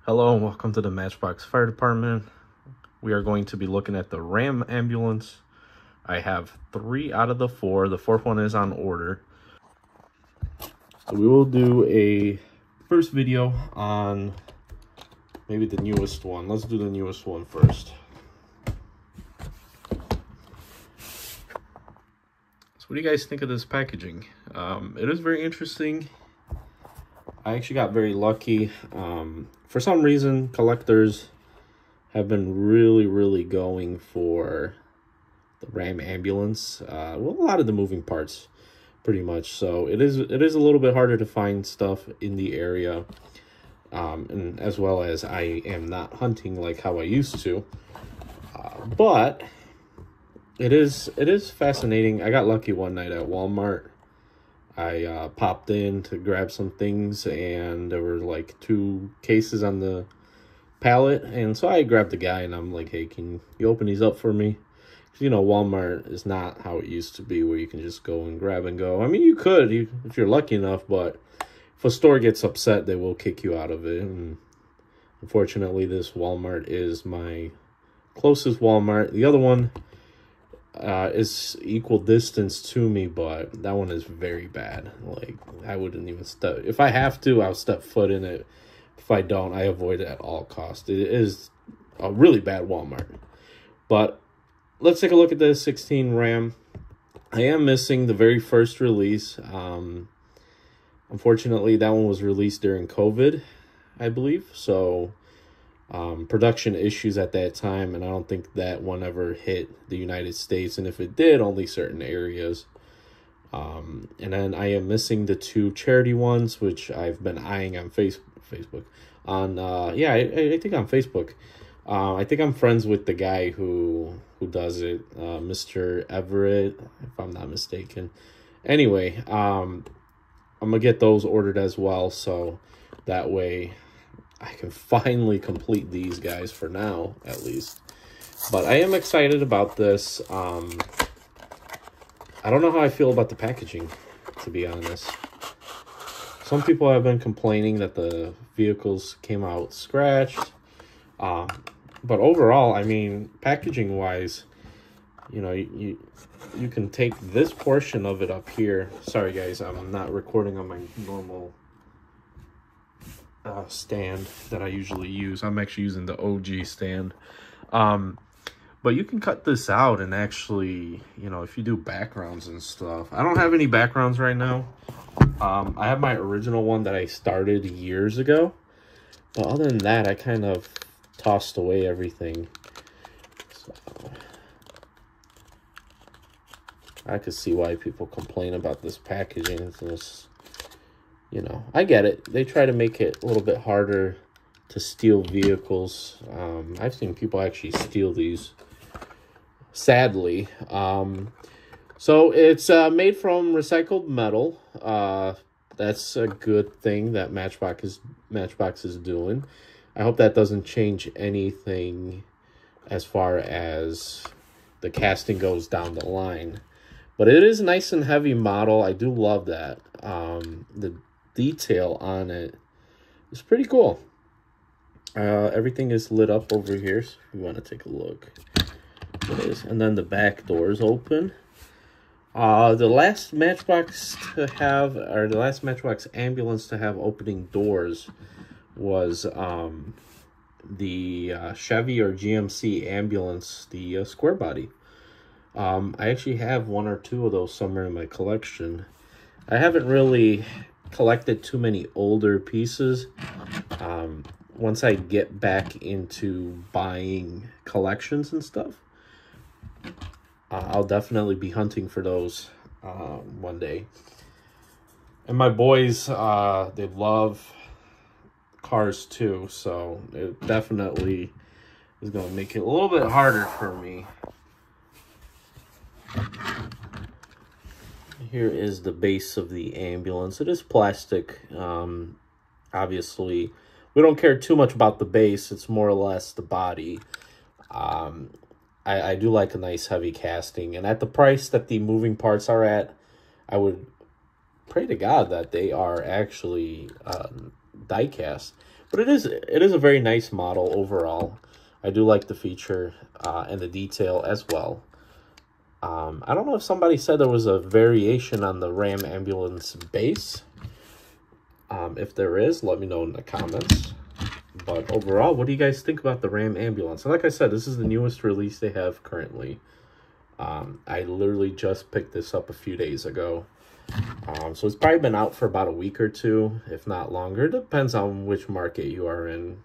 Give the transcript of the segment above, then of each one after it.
Hello and welcome to the Matchbox Fire Department. We are going to be looking at the Ram Ambulance. I have 3 out of the 4. The 4th one is on order. So we will do a first video on maybe the newest one. Let's do the newest one first. So what do you guys think of this packaging? It is very interesting. I actually got very lucky. For some reason, collectors have been really going for the Ram Ambulance. Well, a lot of the moving parts, pretty much. So it is a little bit harder to find stuff in the area, and as well as I am not hunting like how I used to. But it is fascinating. I got lucky one night at Walmart. I popped in to grab some things, and there were like 2 cases on the pallet, and so I grabbed the guy, and I'm like, hey, can you open these up for me? Because, you know, Walmart is not how it used to be, where you can just go and grab and go. I mean, you could if you're lucky enough, but if a store gets upset, they will kick you out of it. And unfortunately, this Walmart is my closest Walmart. The other one is equal distance to me, but that one is very bad. Like, I wouldn't even step. If I have to, I'll step foot in it. If I don't, I avoid it at all costs. It is a really bad Walmart. But let's take a look at the 16 Ram. I am missing the very first release. Unfortunately, that one was released during COVID, I believe. So production issues at that time, and I don't think that one ever hit the United States, and if it did, only certain areas. And then I am missing the 2 charity ones, which I've been eyeing on Facebook. On I think on Facebook. I think I'm friends with the guy who does it, Mr. Everett, if I'm not mistaken. Anyway, I'm gonna get those ordered as well, so that way I can finally complete these guys for now, at least. But I am excited about this. I don't know how I feel about the packaging, to be honest. Some people have been complaining that the vehicles came out scratched. But overall, I mean, packaging-wise, you know, you can take this portion of it up here. Sorry, guys, I'm not recording on my normal stand that I usually use. I'm actually using the OG stand. But you can cut this out and actually, you know, if you do backgrounds and stuff. I don't have any backgrounds right now. I have my original one that I started years ago. But other than that, I kind of tossed away everything. So I could see why people complain about this packaging. It's just, you know, I get it. They try to make it a little bit harder to steal vehicles. I've seen people actually steal these, sadly. So it's made from recycled metal. That's a good thing that Matchbox is doing. I hope that doesn't change anything as far as the casting goes down the line. But it is a nice and heavy model. I do love that. The detail on it is pretty cool. Everything is lit up over here, so if you want to take a look. It is. And then the back door is open. The last Matchbox to have, or the last Matchbox ambulance to have opening doors was the Chevy or GMC ambulance, the square body. I actually have 1 or 2 of those somewhere in my collection. I haven't really collected too many older pieces. Once I get back into buying collections and stuff, I'll definitely be hunting for those one day. And my boys, they love cars too, so it definitely is going to make it a little bit harder for me. Here is the base of the ambulance. It is plastic. Obviously, we don't care too much about the base. It's more or less the body. I do like a nice heavy casting. And at the price that the moving parts are at, I would pray to God that they are actually die cast. But it is a very nice model overall. I do like the feature and the detail as well. I don't know if somebody said there was a variation on the Ram Ambulance base. If there is, let me know in the comments. But overall, what do you guys think about the Ram Ambulance? And like I said, this is the newest release they have currently. I literally just picked this up a few days ago. So it's probably been out for about a week or two, if not longer. It depends on which market you are in.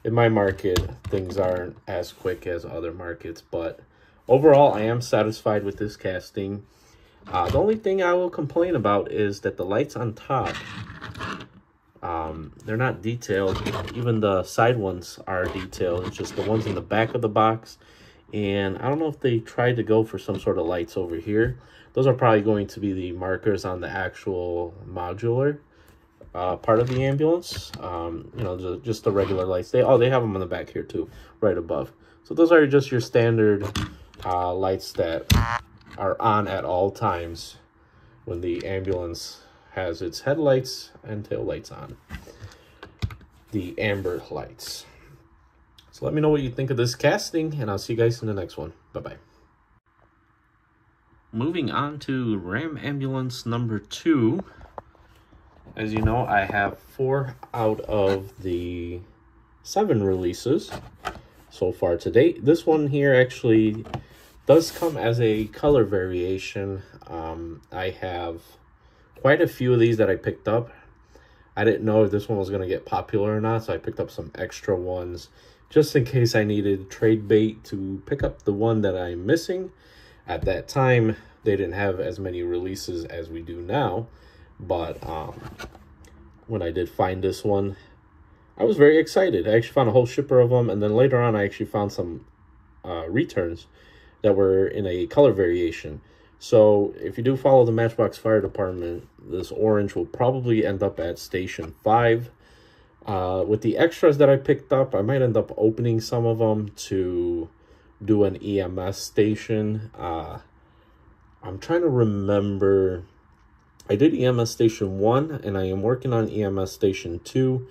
In my market, things aren't as quick as other markets, but overall, I am satisfied with this casting. The only thing I will complain about is that the lights on top, they're not detailed. Even the side ones are detailed. It's just the ones in the back of the box. And I don't know if they tried to go for some sort of lights over here. Those are probably going to be the markers on the actual modular part of the ambulance. You know, just the regular lights. They have them on the back here too, right above. So those are just your standard lights that are on at all times when the ambulance has its headlights and tail lights on. The amber lights. So let me know what you think of this casting, and I'll see you guys in the next one. Bye-bye. Moving on to Ram Ambulance number 2. As you know, I have 4 out of the 7 releases so far to date. This one here actually does come as a color variation. I have quite a few of these that I picked up. I didn't know if this one was going to get popular or not, so I picked up some extra ones just in case I needed trade bait to pick up the one that I'm missing. At that time, they didn't have as many releases as we do now, but when I did find this one, I was very excited. I actually found a whole shipper of them, and then later on, I actually found some returns that were in a color variation. So if you do follow the Matchbox Fire Department, this orange will probably end up at Station 5. With the extras that I picked up, I might end up opening some of them to do an EMS station. I'm trying to remember. I did EMS Station 1, and I am working on EMS Station 2.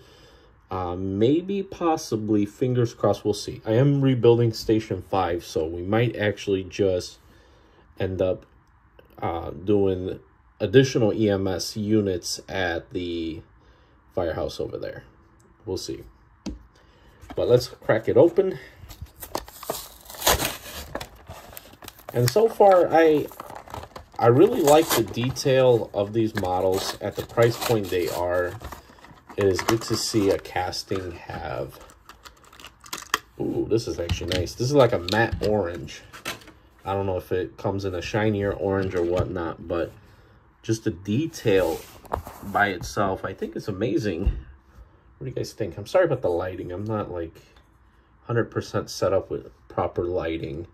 Maybe, possibly, fingers crossed, we'll see. I am rebuilding Station 5, so we might actually just end up doing additional EMS units at the firehouse over there. We'll see. But let's crack it open. And so far, I really like the detail of these models at the price point they are. It is good to see a casting have... Ooh, this is actually nice. This is like a matte orange. I don't know if it comes in a shinier orange or whatnot, but just the detail by itself, I think it's amazing. What do you guys think? I'm sorry about the lighting. I'm not like 100% set up with proper lighting.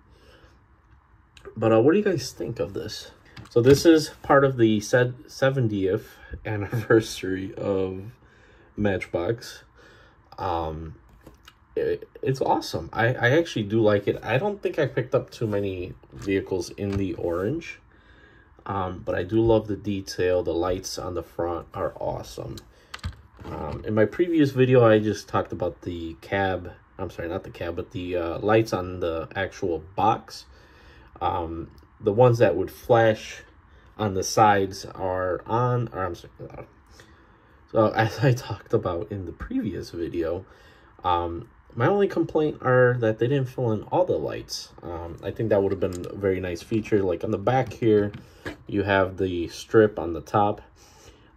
But what do you guys think of this? So this is part of the 70th anniversary of Matchbox. It's awesome. I actually do like it. I don't think I picked up too many vehicles in the orange. But I do love the detail. The lights on the front are awesome. In my previous video, I just talked about the cab. I'm sorry, not the cab, but the lights on the actual box. The ones that would flash on the sides are on, or I'm sorry. So as I talked about in the previous video, my only complaint are that they didn't fill in all the lights. I think that would have been a very nice feature. Like on the back here, you have the strip on the top.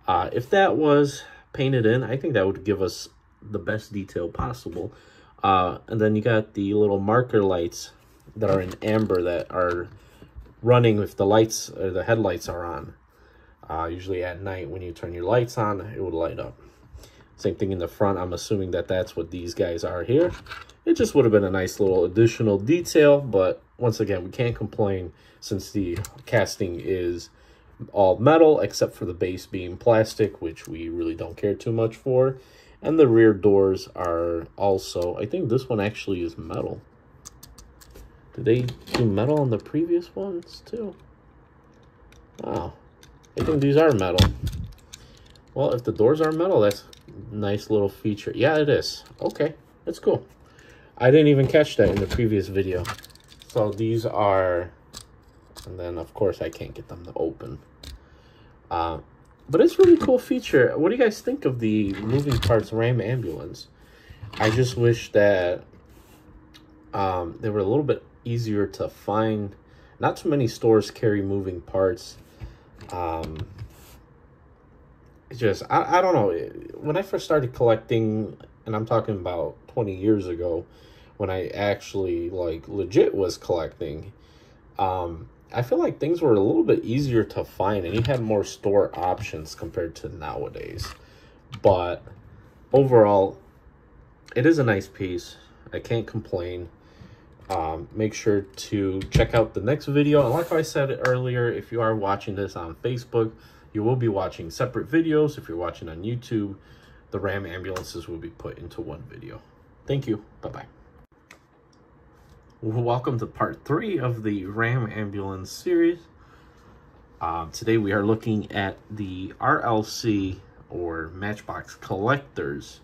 If that was painted in, I think that would give us the best detail possible. And then you got the little marker lights that are in amber that are running if the lights or the headlights are on. Usually at night when you turn your lights on, it would light up. Same thing in the front. I'm assuming that that's what these guys are here. It just would have been a nice little additional detail, but once again, we can't complain since the casting is all metal except for the base being plastic, which we really don't care too much for. And the rear doors are also, I think this one actually is metal. Did they do metal on the previous ones too? Wow, I think these are metal. Well, if the doors are metal, that's Nice little feature. Yeah, it is. Okay, that's cool. I didn't even catch that in the previous video. So these are, and then of course I can't get them to open. But it's a really cool feature. What do you guys think of the moving parts Ram Ambulance? I just wish that they were a little bit easier to find. Not too many stores carry moving parts. It's just, I don't know. When I first started collecting, and I'm talking about 20 years ago, when I actually, like, legit was collecting, I feel like things were a little bit easier to find, and you had more store options compared to nowadays. But overall, it is a nice piece. I can't complain. Make sure to check out the next video. And like I said earlier, if you are watching this on Facebook, you will be watching separate videos. If you're watching on YouTube, the Ram ambulances will be put into one video. Thank you. Bye-bye. Welcome to part 3 of the Ram ambulance series. Today we are looking at the RLC, or Matchbox Collectors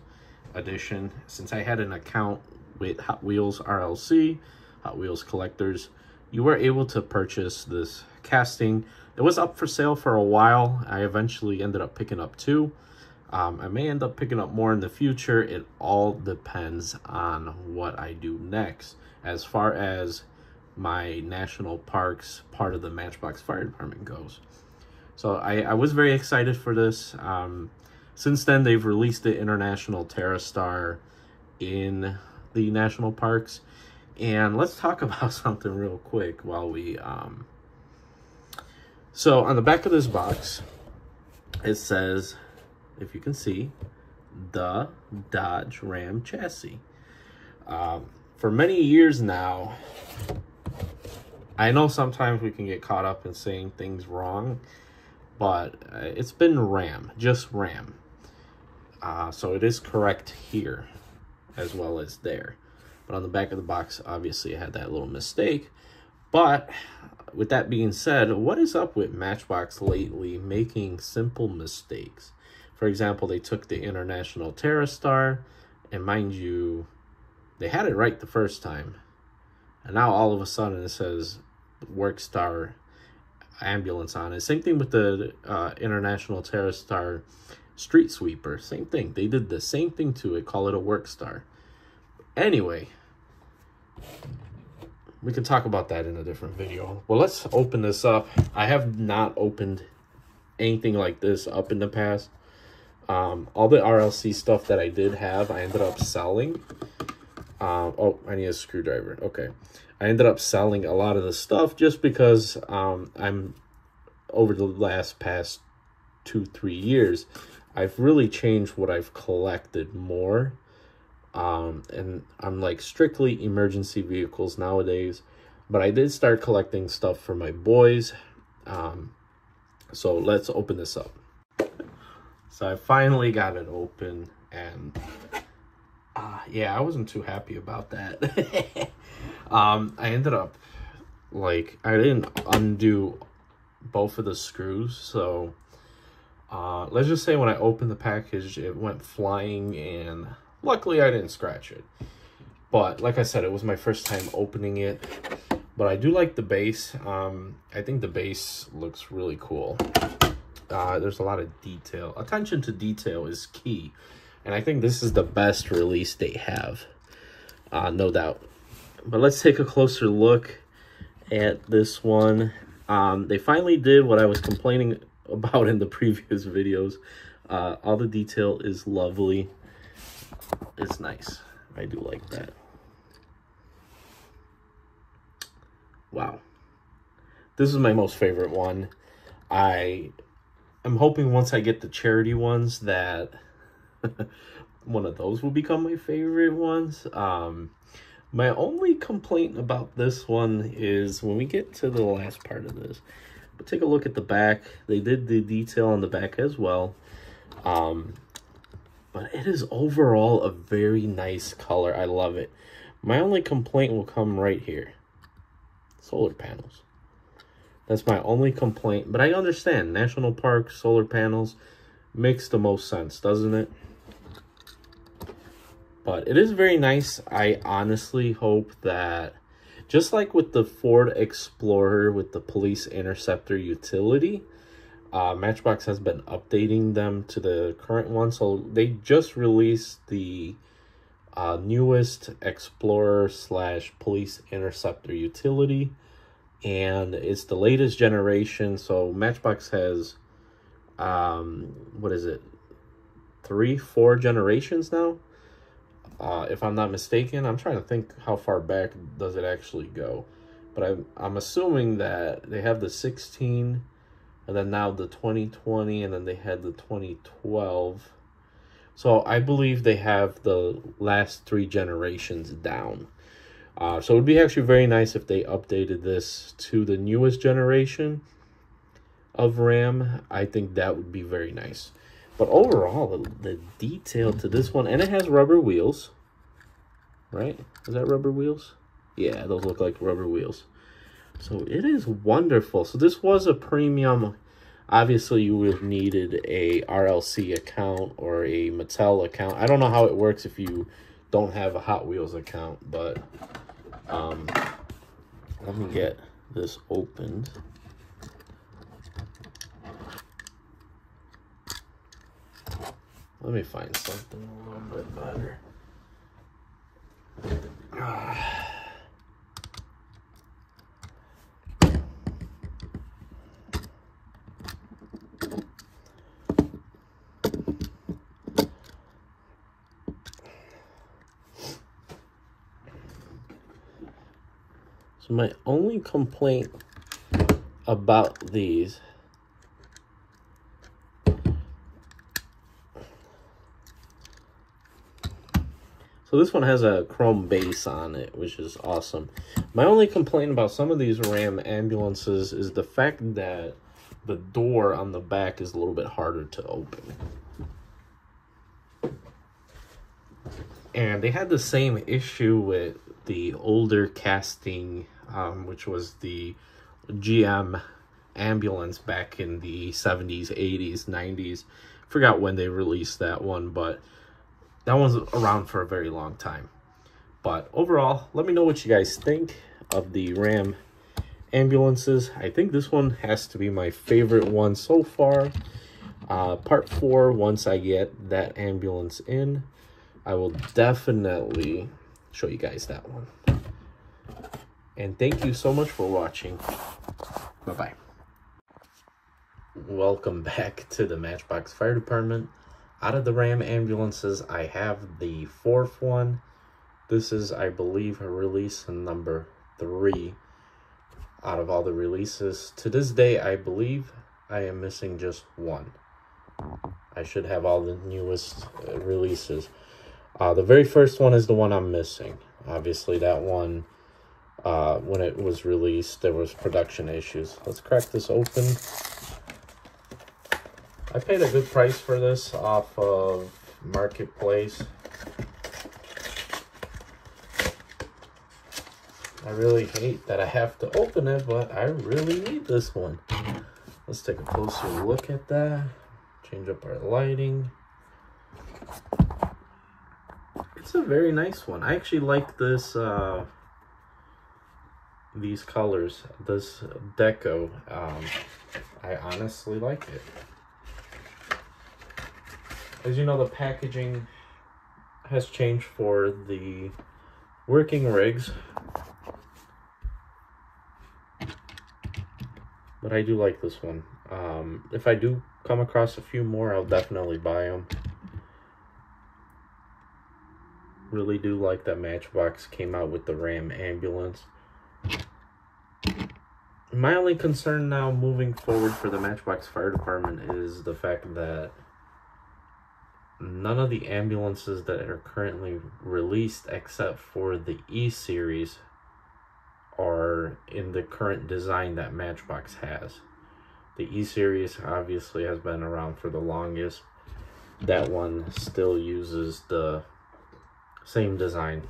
Edition. Since I had an account with Hot Wheels RLC, Hot Wheels Collectors, you were able to purchase this casting. It was up for sale for a while. I eventually ended up picking up 2. I may end up picking up more in the future. It all depends on what I do next as far as my national parks part of the Matchbox Fire Department goes. So I was very excited for this. Since then, they've released the International TerraStar in the national parks. And let's talk about something real quick while we... So on the back of this box, it says, if you can see, the Dodge Ram chassis. For many years now, I know sometimes we can get caught up in saying things wrong, but it's been Ram, just Ram. So it is correct here as well as there. But on the back of the box, obviously, I had that little mistake. But with that being said, what is up with Matchbox lately making simple mistakes? For example, they took the International TerraStar, and mind you, they had it right the first time. And now all of a sudden it says Workstar Ambulance on it. Same thing with the International TerraStar Street Sweeper. Same thing. They did the same thing to it, call it a Workstar. Anyway, we can talk about that in a different video. Well, let's open this up. I have not opened anything like this up in the past. All the RLC stuff that I did have, I ended up selling. Oh, I need a screwdriver. Okay. I ended up selling a lot of the stuff just because I'm over the past 2-3 years, I've really changed what I've collected more. And I'm like strictly emergency vehicles nowadays, but I did start collecting stuff for my boys. So let's open this up. So I finally got it open, and yeah, I wasn't too happy about that. I ended up, like, I didn't undo both of the screws, so let's just say when I opened the package, it went flying, and luckily I didn't scratch it. But like I said, it was my first time opening it. But I do like the base. I think the base looks really cool. There's a lot of detail. Attention to detail is key. And I think this is the best release they have. No doubt. But let's take a closer look at this one. They finally did what I was complaining about in the previous videos. All the detail is lovely. It's nice. I do like that. Wow. This is my most favorite one. I'm hoping once I get the charity ones that one of those will become my favorite ones. My only complaint about this one is when we get to the last part of this. But take a look at the back. They did the detail on the back as well. But it is overall a very nice color. I love it. My only complaint will come right here. Solar panels. That's my only complaint. But I understand. National park, solar panels makes the most sense, doesn't it? But it is very nice. I honestly hope that, just like with the Ford Explorer with the Police Interceptor utility, Matchbox has been updating them to the current one. So they just released the newest Explorer / Police Interceptor utility, and it's the latest generation. So Matchbox has what is it, 3-4 generations now, if I'm not mistaken. I'm trying to think how far back does it actually go, but I'm assuming that they have the 16, and then now the 2020, and then they had the 2012. So I believe they have the last 3 generations down. So it would be actually very nice if they updated this to the newest generation of Ram. I think that would be very nice. But overall, the detail to this one, and it has rubber wheels, right? Is that rubber wheels? Yeah, those look like rubber wheels. So it is wonderful. So this was a premium. Obviously, you would have needed a RLC account or a Mattel account. I don't know how it works if you don't have a Hot Wheels account, but let me get this opened. Let me find something a little bit better. So my only complaint about these, so this one has a chrome base on it, which is awesome. My only complaint about some of these Ram ambulances is the fact that the door on the back is a little bit harder to open. And they had the same issue with the older casting, which was the GM ambulance back in the 70s, 80s, 90s. Forgot when they released that one, but that one's around for a very long time. But overall, let me know what you guys think of the Ram ambulances. I think this one has to be my favorite one so far. Part 4, once I get that ambulance in, I will definitely show you guys that one. And thank you so much for watching. Bye-bye. Welcome back to the Matchbox Fire Department. Out of the Ram ambulances, I have the 4th one. This is, I believe, a release number 3 out of all the releases. To this day, I believe I am missing just one. I should have all the newest releases. The very first one is the one I'm missing. Obviously, that one, when it was released, there was production issues. Let's crack this open. I paid a good price for this off of Marketplace. I really hate that I have to open it, but I really need this one. Let's take a closer look at that. Change up our lighting. It's a very nice one. I actually like this, these colors, this deco. I honestly like it. As you know, the packaging has changed for the working rigs, but I do like this one. If I do come across a few more, I'll definitely buy them. Really do like that Matchbox came out with the Ram ambulance. My only concern now moving forward for the Matchbox Fire Department is the fact that none of the ambulances that are currently released, except for the E-Series, are in the current design that Matchbox has. The E-Series obviously has been around for the longest. That one still uses the same design.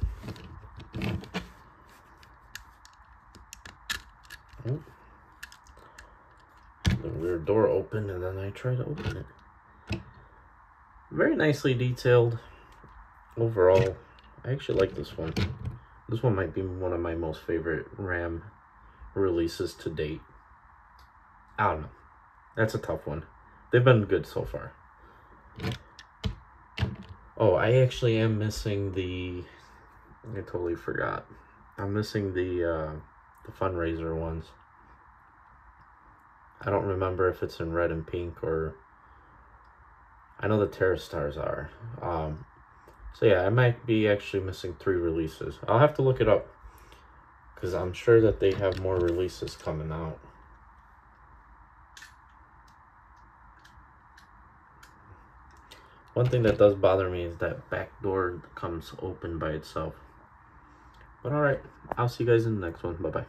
The rear door opened and then I try to open it. Very nicely detailed overall. I actually like this one. This one might be one of my most favorite Ram releases to date. I don't know. That's a tough one. They've been good so far. Oh, I actually am missing the... I totally forgot. I'm missing the fundraiser ones. I don't remember if it's in red and pink or... I know the Terra Stars are. So yeah, I might be actually missing 3 releases. I'll have to look it up, because I'm sure that they have more releases coming out. One thing that does bother me is that back door comes open by itself. But alright, I'll see you guys in the next one. Bye-bye.